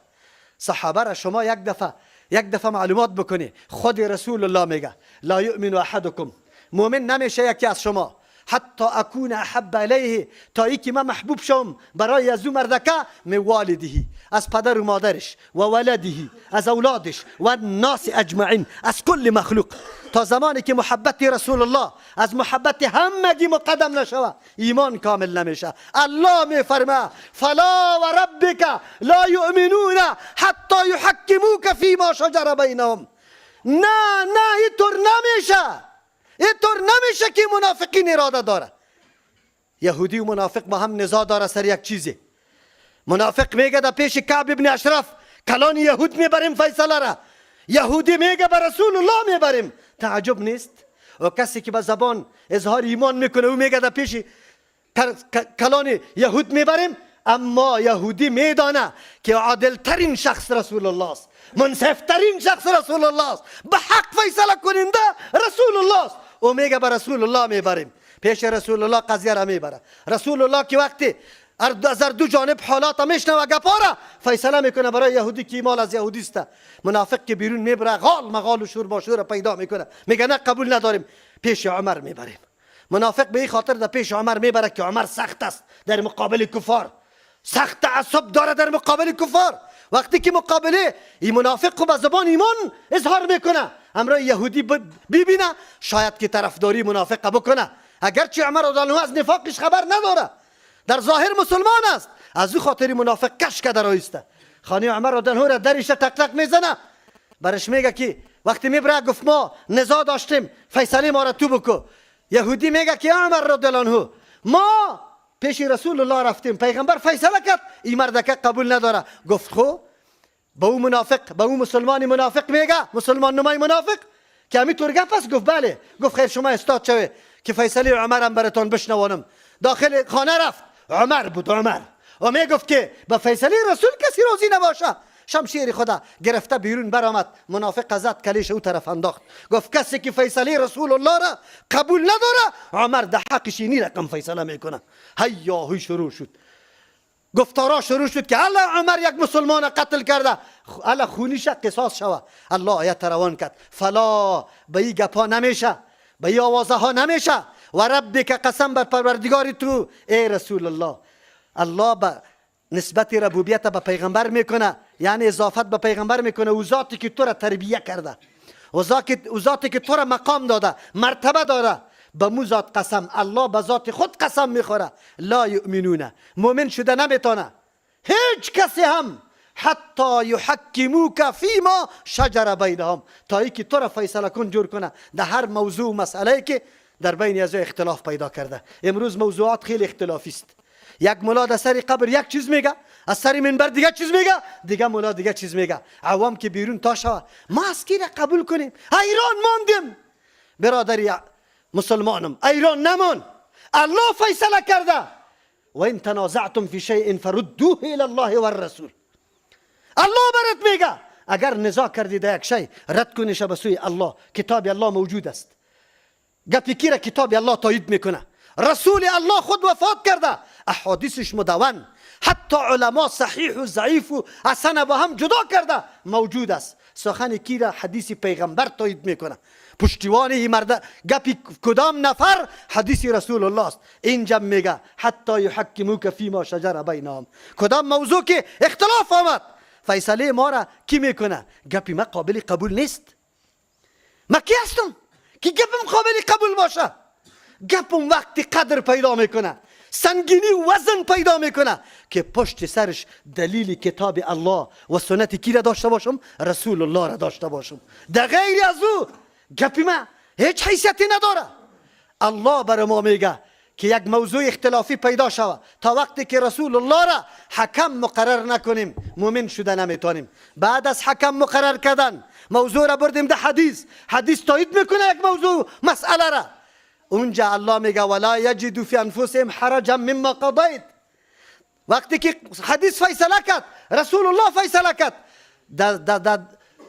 صحابه را شما یک دفعه معلومات بکنی. خود رسول الله میگه لا یؤمن احدکم، مؤمن نمیشه یکی از شما حتی اکون احب الیه، تا ای که من محبوب شم برای از او مردکه من والدهی، از پدر و مادرش، و ولدهی، از اولادش، و ناس اجمعین، از کل مخلوق. تا زمانی که محبت رسول الله از محبت همگی مقدم نشوه ایمان کامل نمیشه. الله میفرمه فلا و ربک لا یؤمنون حتی یحکموک فیما شجر بینهم. نه اینطور نمیشه، اینطور نمیشه که منافقین اراده داره. یهودی و منافق با هم نزاع داره سر یک چیزی. منافق میگه در پیش کعب ابن اشرف کلان یهود میبریم فیصله را، یهودی میگه به رسول الله میبریم. تعجب نیست؟ و کسی که به زبان اظهار ایمان میکنه او میگه در پیش کلان یهود میبریم، اما یهودی میدانه که عادل ترین شخص رسول الله است، منصف ترین شخص رسول الله است، به حق فیصله کننده رسول الله است. او میگه به رسول الله میبریم. پیش رسول الله قضیه را میبره. رسول الله که وقتی از دو جانب حالات میشنوه گپارا فیصله میکنه برای یهودی که مال از یهودی است. منافق که بیرون میبره غال مغال و شور باشور پیدا میکنه، میگه نه قبول نداریم، پیش عمر میبریم. منافق به این خاطر در پیش عمر میبره که عمر سخت است در مقابل کفار، سخت تعصب داره در مقابل کفار. وقتی که مقابله این منافق خب به زبان ایمان اظهار میکنه، امرای یهودی ببینه شاید که طرفداری منافق بکنه، اگرچه عمر رضی الله عنه از نفاقش خبر نداره، در ظاهر مسلمان است، از او خاطر منافق کش که در آیسته. خانه عمر رضی الله عنه درش تک تک میزنه، برش میگه که وقتی میبره گفت ما نزاع داشتیم فیصله ما را تو بکو. یهودی میگه که عمر رضی الله عنه ما پیش رسول الله رفتیم، پیغمبر فیصله کرد این مردکه قبول نداره. گفت خو با او منافق، با او مسلمان منافق میگه، مسلمان نمای منافق که همین طور گپ است؟ گفت بله. گفت خیر شما استاد شوه که فیصله عمرم براتون بشنوانم. داخل خانه رفت، عمر بود عمر، و میگفت که به فیصله رسول کسی راضی نباشه. شمشیر خدا گرفته بیرون برآمد، منافق ازت کلیش او طرف انداخت، گفت کسی که فیصله رسول الله را قبول نداره عمر در حقش اینی رقم فیصله میکنه. هیاهوی شروع شد، گفتارا شروع شد که الله عمر یک مسلمان قتل کرده، الله خونیش قصاص شوه. الله آیت روان کرد فلا، به این گپا نمیشه، به این آوازه ها نمیشه. و ربک، قسم بر پروردگار تو ای رسول الله. الله به نسبت ربوبیت به پیغمبر میکنه، یعنی اضافت به پیغمبر میکنه، او ذاتی که تو را تربیه کرده، او ذاتی که تو را مقام داده، مرتبه داره، به مو ذات قسم. الله به ذات خود قسم میخوره لا یؤمنون، مؤمن شده نمیتونه هیچ کسی هم حتی یحکموک فیما شجر بینهم، تا ای که تو را فیصله کن جور کنه در هر موضوع و مسئله که در بین از اختلاف پیدا کرده. امروز موضوعات خیلی اختلافی است. یک مولا در سر قبر یک چیز میگه، از سر منبر دیگه چیز میگه، دیگه مولا دیگه چیز میگه. عوام که بیرون تا شوه ما از کی را قبول کنیم؟ ایران ماندیم برادری مسلمانم، ایران نمان. الله فیصله کرده و این تنازعتم فی شیء فردوه الی الله و الرسول. الله برات میگه اگر نزاع کردی در یک شی رد کنیش به سوی الله. کتاب الله موجود است، گپی کی را کتاب الله تایید میکنه. رسول الله خود وفات کرده، احادیثش مدون، حتی علما صحیح و ضعیف و حسن با هم جدا کرده موجود است. سخن کی را حدیث پیغمبر تایید میکنه. پشتیوان این مرد گپی کدام نفر؟ حدیث رسول الله است. اینجا میگه حتی یحکموک فیما شجر بینهم، کدام موضوع که اختلاف آمد فیصله ما را کی میکنه؟ گپی ما قابل قبول نیست. ما کی هستم که گپم قابل قبول باشه؟ گپم وقتی قدر پیدا میکنه، سنگینی و وزن پیدا میکنه که پشت سرش دلیل کتاب الله و سنت کی را داشته باشم؟ رسول الله را داشته باشم. در غیر از او گپی ما هیچ حیثیتی نداره. الله بر ما میگه که یک موضوع اختلافی پیدا شود، تا وقتی که رسول الله را حکم مقرر نکنیم مؤمن شده نمیتونیم. بعد از حکم مقرر کردن موضوع را بردیم در حدیث تایید میکنه یک موضوع مسئله را. اونجا الله میگه ولا یجدوا فی انفسهم حرجا مما قضیت. وقتی که حدیث فیصله کرد، رسول الله فیصله کرد، در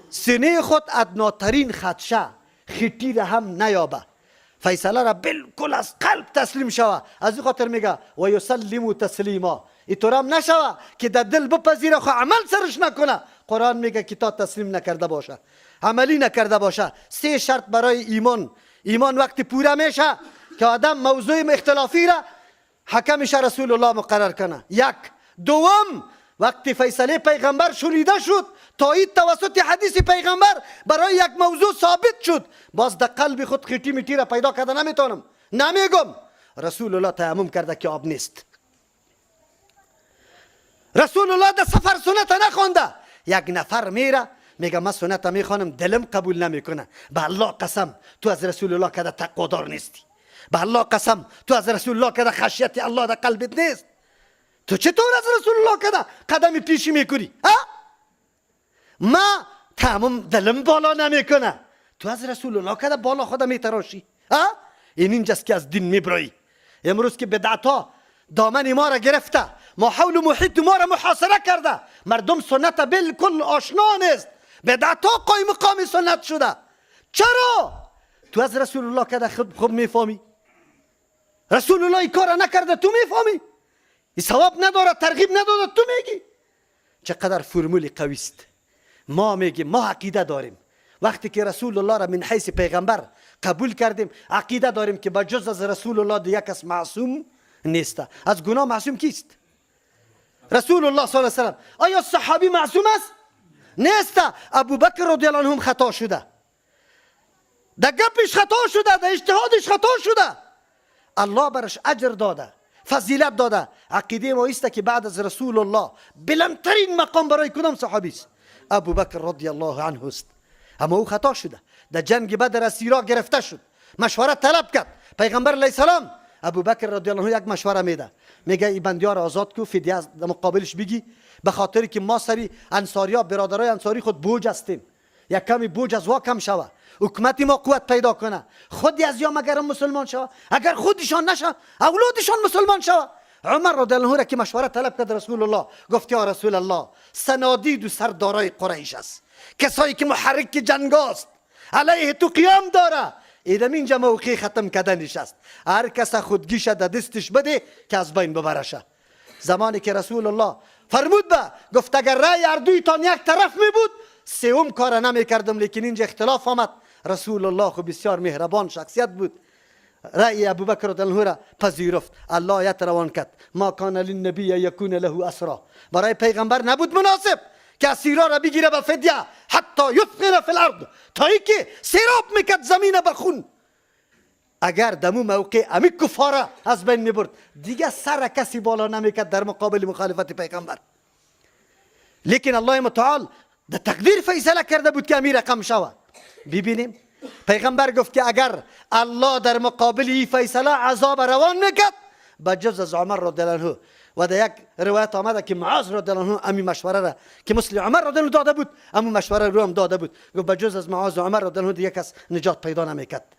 سینه خود ادناترین خدشه خطی را هم نیابه، فیصله را بالکل از قلب تسلیم شوه. از این خاطر میگه و یسلموا تسلیما، اینطورم نشوه که در دل بپذیره خو عمل سرش نکنه. قرآن میگه که تا تسلیم نکرده باشه، عملی نکرده باشه. 3 شرط برای ایمان وقتی پوره میشه که آدم موضوع اختلافی را حکمش رسول الله مقرر کنه. یک. دوم، وقتی فیصله پیغمبر شنیده شد، تایید توسط حدیث پیغمبر برای یک موضوع ثابت شد، باز در قلب خود خیتی میتی را پیدا کرده نمیتونم، نمیگم. رسول الله تیمم کرده که آب نیست. رسول الله در سفر سنت نخونده. یک نفر میره میگه من سنت میخوانم، دلم قبول نمیکنه. به الله قسم تو از رسول الله که تقوادار نیستی. به الله قسم تو از رسول الله که خشیت الله در قلبت نیست. تو چطور از رسول الله که قدم پیشی میکنی؟ ما تمام دلم بالا نمیکنه، تو از رسول الله که بالا خود میتراشی. اینجاست که از دین میبرایی. امروز که بدعت ها دامن ما را گرفته، ما حول و محیط ما را محاصره کرده، مردم سنت بالکل آشنا نیست، بدعت ها قایم مقام سنت شده. چرا؟ تو از رسول الله که خوب میفهمی. رسول الله این کار نکرده، تو میفهمی. این ثواب نداره، ترغیب نداره، تو میگی. چقدر فرمولی قوی است. ما میگیم ما عقیده داریم، وقتی که رسول الله را من حیث پیغمبر قبول کردیم، عقیده داریم که بجز از رسول الله دیگه کس معصوم نیست. از گناه معصوم کیست؟ رسول الله صلی الله علیه و سلم. آیا صحابی معصوم است؟ نیست. ابوبکر رضی الله عنه خطا شده، در گپش خطا شده، در اجتهادش خطا شده، الله برش اجر داده، فضیلت داده. عقیده ما است که بعد از رسول الله بلندترین مقام برای کدام صحابی است؟ ابوبکر رضی الله عنه است. اما او خطا شده، در جنگ بدر اسیرا گرفته شد، مشوره طلب کرد. پیغمبر علیه السلام ابوبکر رضی الله عنه یک مشوره میده، میگه این بندیا را آزاد کو، فدیه در مقابلش بگی، به خاطر که ما سری انصاریا برادرای انصاری خود بوج هستیم، یک کمی بوج از وا کم شوه، حکومت ما قوت پیدا کنه، خودی از یا مگر مسلمان شوه، اگر خودشان نشه اولادشان مسلمان شوه. عمر رضی الله عنه که مشوره طلب کرد رسول الله، گفت یا رسول الله سنادید و سردارای قریش است، کسایی که محرک جنگ است، علیه تو قیام داره. ایدم اینجا موقع ختم کردنش است. هر کس خودگیش در دستش بده که از بین ببرشه. زمانی که رسول الله فرمود به گفت اگر رأی هر دویتان یک طرف می بود سوم کار نمی کردم، لیکن اینجا اختلاف آمد. رسول الله خو بسیار مهربان شخصیت بود، رأی ابوبکر رضی الله عنه را پذیرفت. الله آیت روان کرد ما کان للنبی یکون له اسرا. برای پیغمبر نبود مناسب که اسیرا را بگیره به فدیه، حتی یثقل فی الارض، تا اینکه سیراب میکرد زمین به خون. اگر دمو موقع امی کفاره از بین میبرد، دیگه سر کسی بالا نمیکرد در مقابل مخالفت پیغمبر. لیکن الله متعال در تقدیر فیصله کرده بود که امیر رقم شود. ببینیم پیغمبر گفت که اگر الله در مقابل این فیصله عذاب روان میکرد، بجز از عمر رضی الله عنه. و در یک روایت آمده که معاذ رضی الله عنه امی مشوره را که مثل عمر رضی الله عنه داده بود، اما مشوره رو هم داده بود، گفت بجز از معاذ و عمر رضی الله عنه دیگه کس نجات پیدا نمیکرد.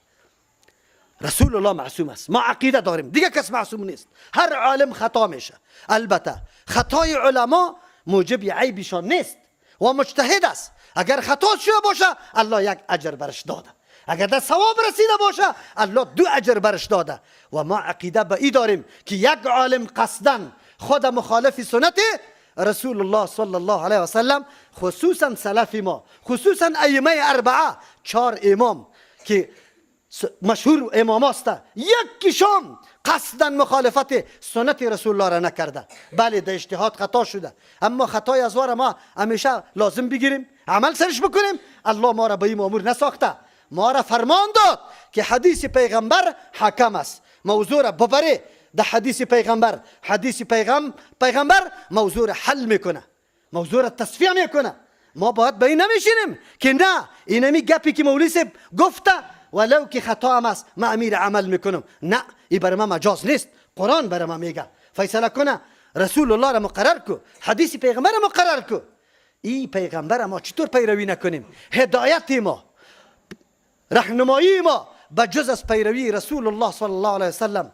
رسول الله معصوم است، ما عقیده داریم دیگه کس معصوم نیست. هر عالم خطا میشه، البته خطای علما موجب عیبشان نیست و مجتهد است. اگر خطا شده باشه الله یک اجر برش داده، اگر در ثواب رسیده باشه الله دو اجر برش داده. و ما عقیده به ای داریم که یک عالم قصدن خود مخالف سنت رسول الله صلی الله علیه و سلم، خصوصا سلف ما، خصوصا ائمه اربعه، 4 امام که مشهور امام است، یکیشان قصدن مخالفت سنت رسول الله را نکرده. بله در اجتهاد خطا شده، اما خطای از وار ما همیشه لازم بگیریم، عمل سرش بکنیم. الله ما را به این مامور نساخته، ما را فرمان داد که حدیث پیغمبر حکم است. موضوع را ببره در حدیث پیغمبر، حدیث پیغمبر موضوع را حل میکنه، موضوع را تصفیه میکنه. ما باید به این نمیشینیم که نه اینمی گپی که مولوی صاحب گفته ولو که خطا هم است من امیر عمل میکنم، نه این برای ما مجاز نیست. قرآن برای ما میگه فیصله کنه، رسول الله را مقرر کو، حدیث پیغمبر را مقرر کو. این پیغمبر ما چطور پیروی نکنیم؟ هدایت ما، رهنمایی ما به جز از پیروی رسول الله صلی الله علیه وسلم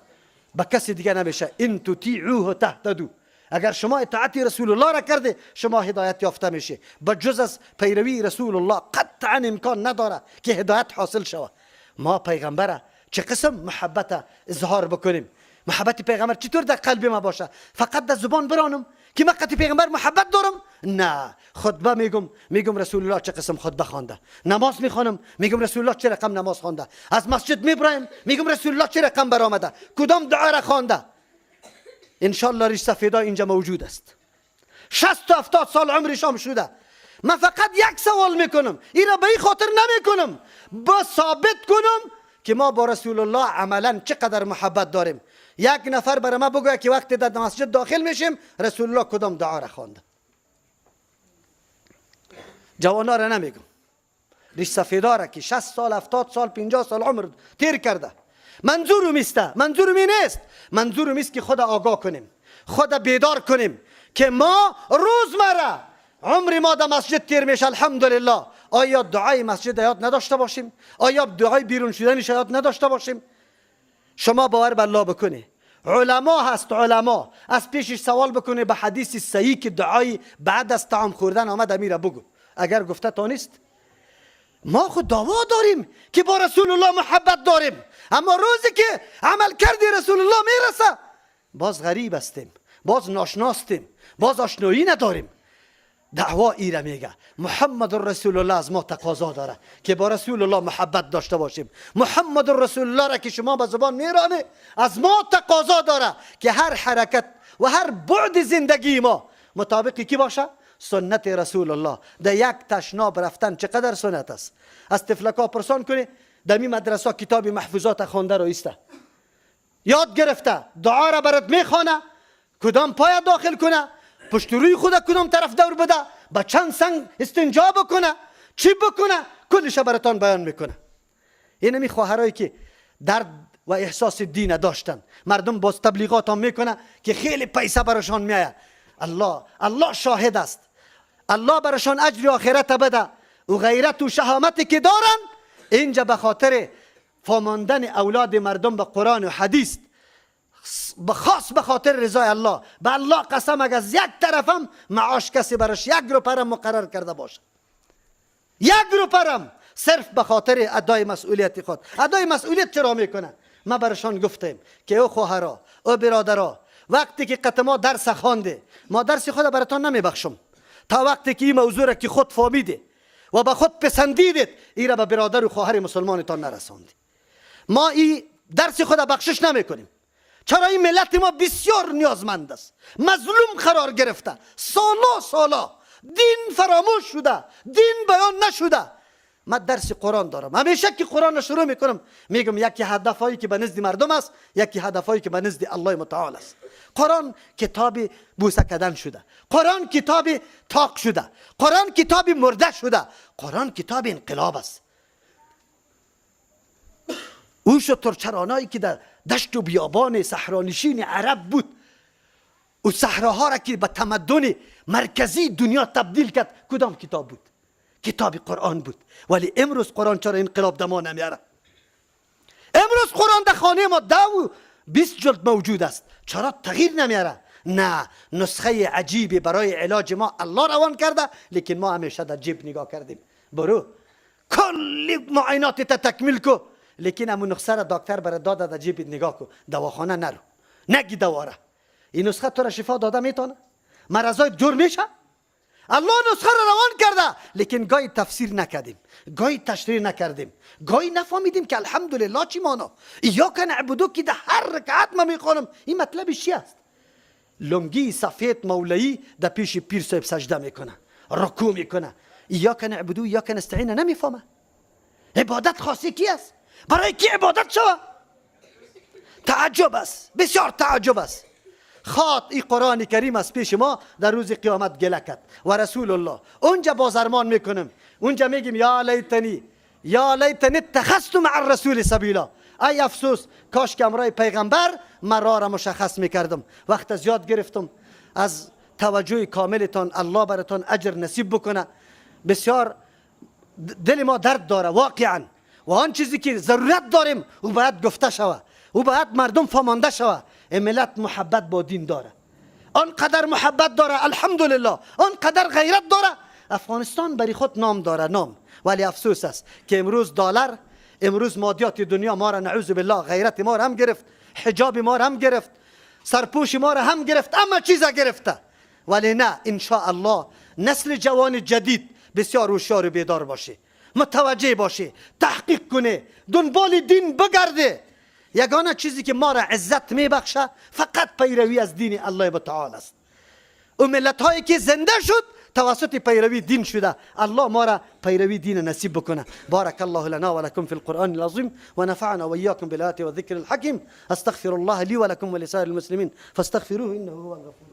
به کسی دیگه نمیشه. ان تطیعوه تهتدوا، اگر شما اطاعت رسول الله را کرده شما هدایت یافته میشه. به جز از پیروی رسول الله قطعا امکان نداره که هدایت حاصل شود. ما پیغمبر چه قسم محبت اظهار بکنیم، محبت پیغمبر چطور در قلب ما باشه؟ فقط در زبان برانم که من قطع پیغمبر محبت دارم؟ نه. خطبه میگم رسول الله چه قسم خطبه خوانده. نماز میخوانم میگم رسول الله چه رقم نماز خوانده. از مسجد میبرایم میگم رسول الله چه رقم برآمده، کدام دعا را خوانده. ان شاء الله ریش سفیدا اینجا موجود است. 60 تا 70 سال عمرشام شده. من فقط یک سوال میکنم، این را به این خاطر نمیکنم با ثابت کنم که ما با رسول الله عملا چقدر محبت داریم. یک نفر برای ما بگوید که وقتی در مسجد داخل میشیم رسول الله کدام دعا را خوانده. جوانا را نمیگم، ریش سفیدا را که 60 سال 70 سال 50 سال عمر تیر کرده. منظورم نیست. منظورم است که خود آگاه کنیم، خود بیدار کنیم که ما روزمره عمر ما در مسجد تیر میشه الحمدلله. آیا دعای مسجد یاد نداشته باشیم؟ آیا دعای بیرون شدنش یاد نداشته باشیم؟ شما باور به الله بکنی، علما هست، علما از پیشش سوال بکنه به حدیث صحیح که دعای بعد از طعام خوردن آمد میره بگو. اگر گفته تا نیست. ما خود دعوا داریم که با رسول الله محبت داریم، اما روزی که عمل کردی رسول الله میرسه باز غریب هستیم، باز ناشناستیم، باز آشنایی نداریم. دعوا ایره میگه محمد رسول الله از ما تقاضا داره که با رسول الله محبت داشته باشیم. محمد رسول الله را که شما به زبان میرانه از ما تقاضا داره که هر حرکت و هر بعد زندگی ما مطابقی کی باشه؟ سنت رسول الله. در یک تشناب رفتن چقدر سنت است. از طفلکا پرسان کنی در می مدرسه کتاب محفوظات خوانده رو ایسته، یاد گرفته، دعا را برات میخوانه، کدام پای داخل کنه، پشت روی خود کدام طرف دور بده، با چند سنگ استنجا بکنه، چی بکنه، کلش براتان بیان میکنه. این همی خواهرایی که درد و احساس دین داشتن، مردم باز تبلیغات هم میکنه که خیلی پیسه براشان میایه. الله شاهد است، الله براشان اجر آخرت بده و غیرت و شهامتی که دارن اینجا به خاطر فاماندن اولاد مردم به قرآن و حدیث، خاص به خاطر رضای الله. به الله قسم اگر از یک طرفم معاش کسی براش 1 روپرم مقرر کرده باشه، 1 روپرم صرف به خاطر ادای مسئولیت خود. ادای مسئولیت چرا میکنه؟ ما براشان گفتیم که او خواهرا، او برادرا، وقتی که قطما درس خوانده ما درس خود براتان نمیبخشم تا وقتی که این موضوع را که خود فهمیده و به خود پسندیدید این را به برادر و خواهر مسلمانتان نرساندید. ما این درس خود بخشش نمیکنیم. چرا این ملت ما بسیار نیازمند است، مظلوم قرار گرفته، سالا دین فراموش شده، دین بیان نشده. من درس قرآن دارم، همیشه که قرآن شروع میکنم میگم یکی هدفایی که به نزد مردم است، یکی هدفایی که به نزد الله متعال است. قرآن کتاب بوسه کردن شده، قرآن کتاب تاق شده، قرآن کتاب مرده شده، قرآن کتاب انقلاب است. او شترچرانایی که در دشت و بیابان صحرانشین عرب بود و صحراها را که به تمدن مرکزی دنیا تبدیل کرد، کدام کتاب بود؟ کتاب قرآن بود. ولی امروز قرآن چرا انقلاب دما نمیاره؟ امروز قرآن در خانه ما 20 جلد موجود است، چرا تغییر نمیاره؟ نه، نسخه عجیبی برای علاج ما الله روان کرده، لیکن ما همیشه در جیب نگاه کردیم. برو کلی معاینات تکمیل کو، لیکن همون نسخه را دکتر برای داده در جیب نگاه کو، دواخانه نرو، نگی دواره. این نسخه تو را شفا داده میتونه؟ مرضای دور میشه؟ الله نسخه را روان کرده، لیکن گاهی تفسیر نکردیم، گاهی تشریح نکردیم، گاهی نفهمیدیم که الحمدلله چی مانا. ایاک نعبدو که در هر رکعت ما میخوانم این مطلبش چی است؟ لنگی سفید مولایی در پیش پیر صاحب سجده میکنه، رکوع میکنه، ایاک نعبدو ایاک نستعین نمیفهمه. عبادت خاصی کی است؟ برای کی عبادت شود؟ تعجب است، بسیار تعجب است. خاط این قرآن کریم از پیش ما در روز قیامت گله کرد و رسول الله اونجا بازرمان میکنم، اونجا میگیم یا لیتنی اتخذت مع الرسول سبیلا. ای افسوس کاش که امرای پیغمبر مرا را مشخص میکردم. وقت از یاد گرفتم. از توجه کاملتان الله براتان اجر نصیب بکنه. بسیار دل ما درد داره واقعا و آن چیزی که ضرورت داریم او باید گفته شوه، او باید مردم فهمانده شوه. ملت محبت با دین داره، آنقدر محبت داره الحمدلله، آنقدر غیرت داره. افغانستان برای خود نام داره، نام، ولی افسوس است که امروز دلار، امروز مادیات دنیا ما را نعوذ بالله غیرت ما را هم گرفت، حجاب ما را هم گرفت، سرپوش ما را هم گرفت، اما چیزا گرفته. ولی نه، ان شاء الله نسل جوان جدید بسیار هوشیار و بیدار باشه، متوجه باشه، تحقیق کنه، دنبال دین بگرده. یگانه چیزی که ما را عزت میبخشه فقط پیروی از دین الله تعالی است. و ملت هایی که زنده شد توسط پیروی دین شده، الله ما را پیروی دین نصیب بکنه. بارک الله لنا و لكم في القرآن العظیم و نفعنا و ایاکم بالآیات و الذکر الحکیم. استغفر الله لی و لكم و لسائر المسلمین فاستغفروه انه هو الغفور.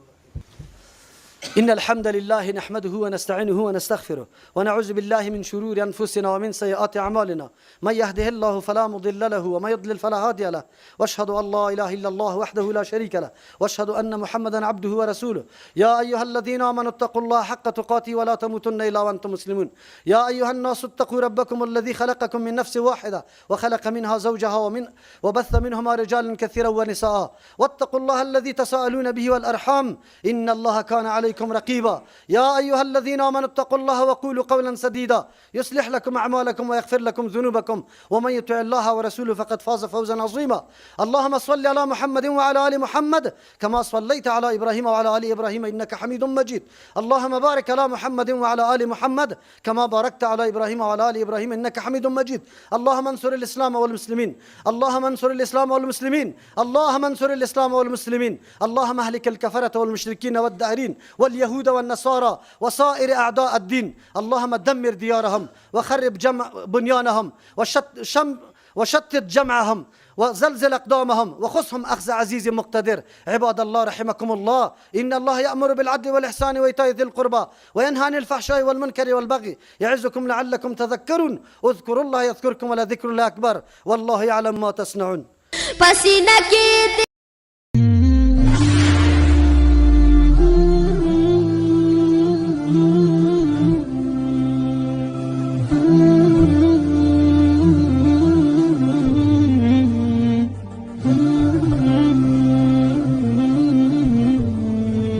إن الحمد لله نحمده ونستعينه ونستغفره ونعوذ بالله من شرور أنفسنا ومن سيئات أعمالنا. من يهده الله فلا مضل له ومن يضلل فلا هادي له. وأشهد أن لا إله إلا الله وحده لا شريك له وأشهد أن محمدا عبده ورسوله. يا أيها الذين آمنوا اتقوا الله حق تقاته ولا تموتن إلا وأنتم مسلمون. يا أيها الناس اتقوا ربكم الذي خلقكم من نفس واحدة وخلق منها زوجها وبث منهما رجالا كثيرا ونساء. واتقوا الله الذي تساءلون به والأرحام إن الله كان عليكم رقيبا. يا أيها الذين آمنوا اتقوا الله وقولوا قولا سديدا يصلح لكم أعمالكم ويغفر لكم ذنوبكم ومن يطع الله ورسوله فقد فاز فوزا عظيما. اللهم صل على محمد وعلى آل محمد كما صليت على إبراهيم وعلى آل إبراهيم إنك حميد مجيد. اللهم بارك على محمد وعلى آل محمد كما باركت على إبراهيم وعلى آل إبراهيم إنك حميد مجيد. اللهم انصر الإسلام والمسلمين. اللهم انصر الإسلام والمسلمين. اللهم انصر الإسلام والمسلمين. اللهم اهلك الكفرة والمشركين والداهرين واليهود والنصارى وصائر أعداء الدين. اللهم دمر ديارهم وخرب بنيانهم وشتت جمعهم وزلزل أقدامهم وخصهم أخذ عزيز مقتدر. عباد الله رحمكم الله، إن الله يأمر بالعدل والإحسان وإيتاء ذي القربى وينهى عن الفحشاء والمنكر والبغي يعظكم لعلكم تذكرون. اذكروا الله يذكركم ولذكر الله أكبر والله يعلم ما تصنعون.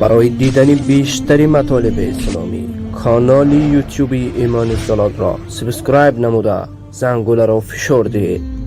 برای دیدن بیشتری مطالب اسلامی کانال یوتیوبی ایمان زلال را سابسکرایب نموده زنگوله را فشار دهید.